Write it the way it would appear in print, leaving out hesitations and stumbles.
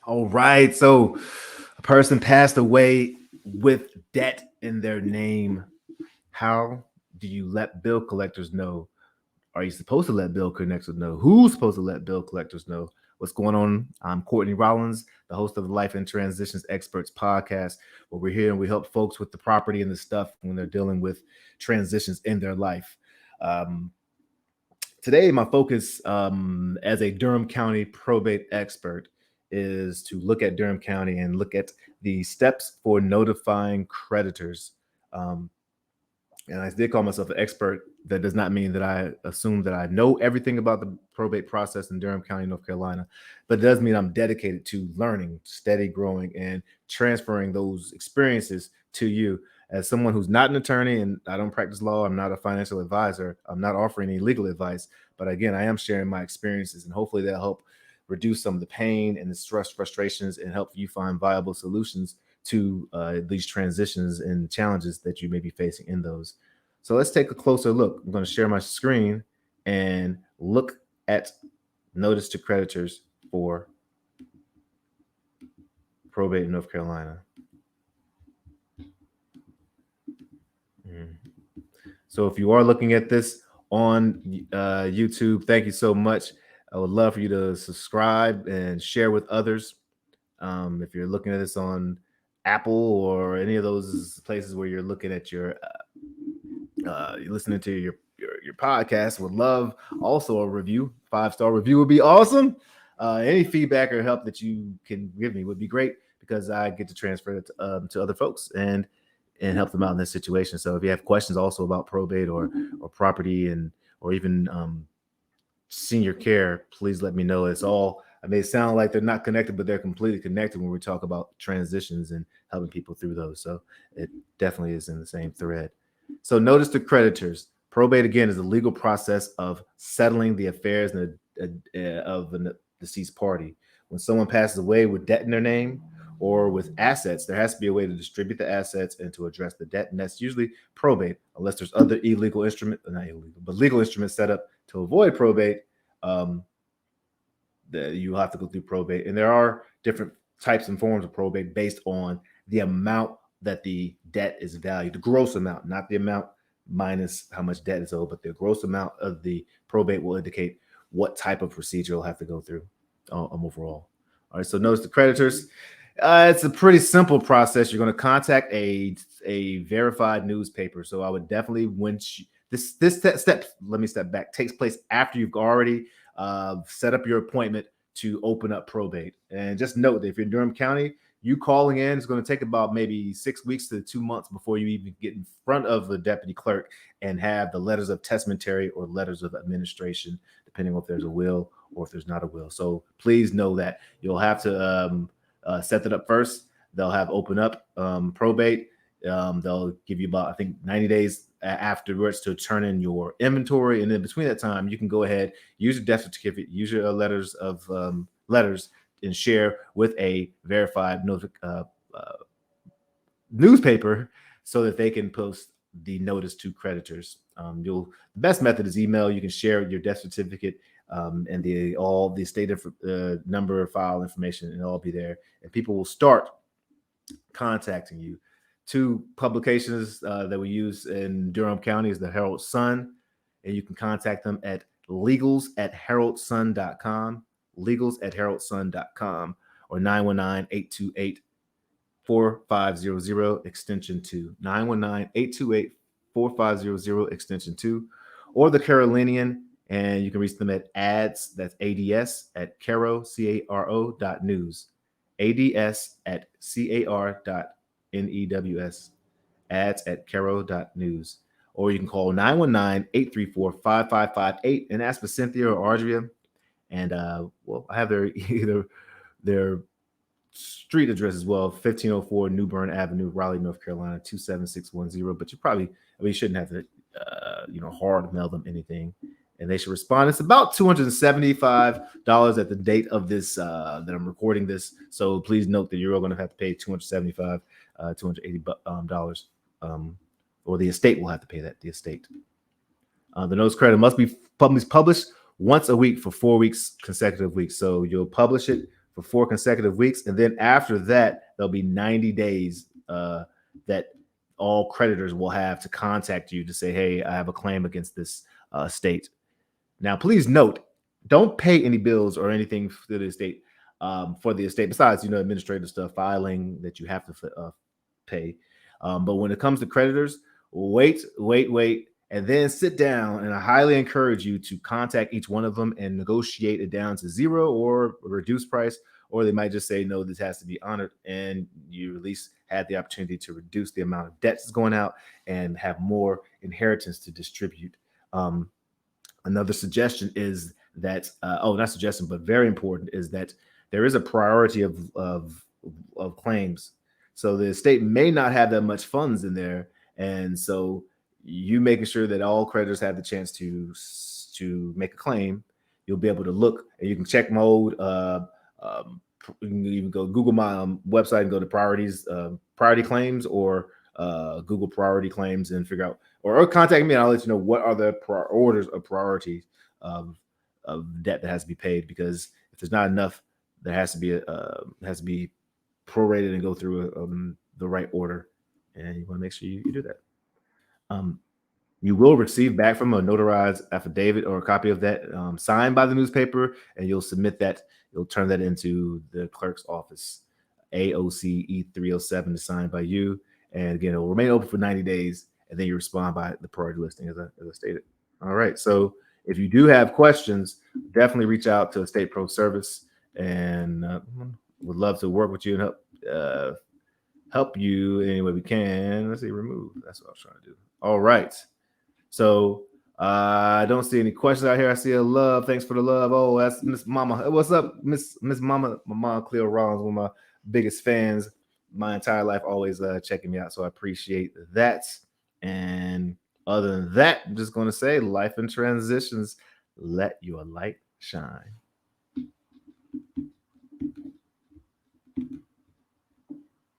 All right. So a person passed away with debt in their name. How do you let bill collectors know? Are you supposed to let bill collectors know? Who's supposed to let bill collectors know? What's going on? I'm Courtney Rollins, the host of the Life and Transitions Experts podcast, where we're here and we help folks with the property and the stuff when they're dealing with transitions in their life. Um, Today, my focus as a Durham County probate expert is to look at Durham County and look at the steps for notifying creditors. Um, and I did call myself an expert. That does not mean that I assume that I know everything about the probate process in Durham County, North Carolina, but it does mean I'm dedicated to learning, steady growing, and transferring those experiences to you. As someone who's not an attorney and I don't practice law, I'm not a financial advisor, I'm not offering any legal advice, but again, I am sharing my experiences and hopefully that'll help reduce some of the pain and the stress, frustrations, and help you find viable solutions to these transitions and challenges that you may be facing in those. So let's take a closer look. I'm going to share my screen and look at notice to creditors for probate in North Carolina. So if you are looking at this on YouTube, thank you so much. I would love for you to subscribe and share with others. If you're looking at this on Apple or any of those places where you're looking at your you're listening to your podcast, would love also a review. 5-star review would be awesome. Any feedback or help that you can give me would be great because I get to transfer it to other folks and help them out in this situation. So if you have questions also about probate or property and or even senior care, please let me know. It's all, I may sound like they're not connected, but they're completely connected when we talk about transitions and helping people through those. So it definitely is in the same thread. So notice to creditors. Probate, again, is a legal process of settling the affairs of a deceased party. When someone passes away with debt in their name or with assets, there has to be a way to distribute the assets and to address the debt. And that's usually probate, unless there's other illegal instrument, not illegal, but legal instruments set up to avoid probate. You have to go through probate. And there are different types and forms of probate based on the amount that the debt is valued, the gross amount, not the amount minus how much debt is owed, but the gross amount of the probate will indicate what type of procedure you'll have to go through overall. All right, so notice the creditors. It's a pretty simple process. You're going to contact a verified newspaper. So I would definitely, this step, let me step back, takes place after you've already set up your appointment to open up probate. And just note that if you're in Durham County, you calling in is going to take about maybe 6 weeks to 2 months before you even get in front of the deputy clerk and have the letters of testamentary or letters of administration, depending on if there's a will or if there's not a will. So please know that you'll have to set that up first. They'll have open up probate. They'll give you about, I think, 90 days afterwards to turn in your inventory. And then between that time, you can go ahead, use your death certificate, use your letters, and share with a verified newspaper so that they can post the notice to creditors. The best method is email. You can share your death certificate and all the state number, file information, and all be there. And people will start contacting you. 2 publications that we use in Durham County is the Herald Sun, and you can contact them at legals@heraldsun.com, legals@heraldsun.com, or 919-828-4500 extension 2, 919-828-4500 extension 2, or the Carolinian, and you can reach them at ads, that's ads at caro.news, ads at car.news, ads at caro.news, or you can call 919-834-5558 and ask for Cynthia or Audria. And I have their street address as well, 1504 New Bern Avenue, Raleigh, North Carolina, 27610. But you shouldn't have to hard mail them anything, and they should respond. It's about $275 at the date of this that I'm recording this. So please note that you're going to have to pay $275, $280 or the estate will have to pay that. The estate. The notice credit must be published once a week for 4 weeks, consecutive weeks. So you'll publish it for 4 consecutive weeks. And then after that, there'll be 90 days that all creditors will have to contact you to say, hey, I have a claim against this estate. Now, please note, don't pay any bills or anything to the estate for the estate, besides, administrative stuff, filing that you have to pay. But when it comes to creditors, wait, and then sit down. And I highly encourage you to contact each one of them and negotiate it down to zero or a reduced price, or they might just say, no, this has to be honored. And you at least had the opportunity to reduce the amount of debts going out and have more inheritance to distribute. Another suggestion is that, not suggestion, but very important, is that there is a priority of claims. So the estate may not have that much funds in there. And so you making sure that all creditors have the chance to make a claim, you'll be able to look, and you can check mode. You can even go Google my website and go to priority claims, or Google priority claims, and figure out, or contact me and I'll let you know what are the orders of priority of debt that has to be paid. Because if there's not enough, there has to be prorated and go through the right order, and you want to make sure you do that. You will receive back from a notarized affidavit or a copy of that signed by the newspaper, and you'll submit that. You'll turn that into the clerk's office, AOC E307, is signed by you. And again, it will remain open for 90 days, and then you respond by the priority listing, as I stated. All right. So if you do have questions, definitely reach out to Estate Pro Service, and would love to work with you and help you any way we can. Let's see, remove. That's what I was trying to do. All right. So I don't see any questions out here. I see a love. Thanks for the love. Oh, that's Miss Mama. What's up, Miss Mama? My mom, Cleo Rollins, one of my biggest fans my entire life, always checking me out. So I appreciate that. And other than that, I'm just going to say, life in transitions, let your light shine.